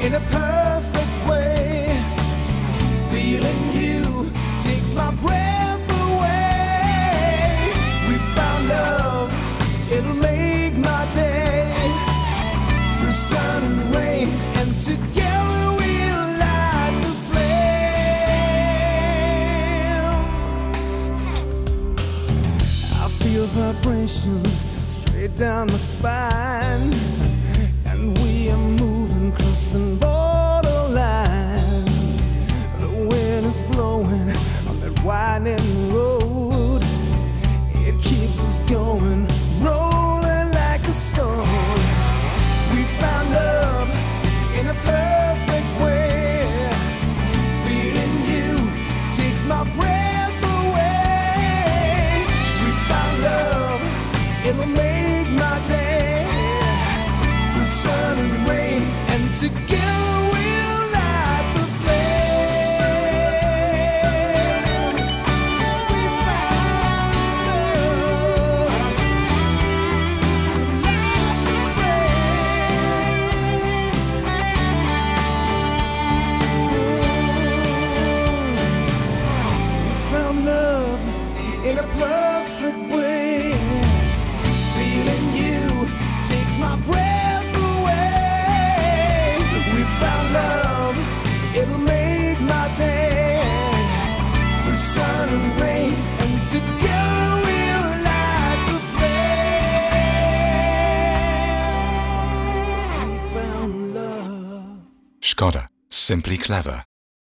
in a perfect way. Feeling you takes my breath away. We found love, it'll make my day. Through sun and rain, and together we'll light the flame. I feel vibrations straight down my spine, and we are moving, crossing borderlines. The wind is blowing on that winding road. It keeps us going, rolling like a stone. We found love in a perfect way. Feeling you takes my breath away. We found love, it'll make my day. The sun and rain, and together we'll light the flame. 'Cause we found love, light the flame. We found love in a perfect way. Feeling you takes my breath away. We found love, it'll make my day. The sun and rain, and together we'll light the flame. We found love. Škoda. Simply clever.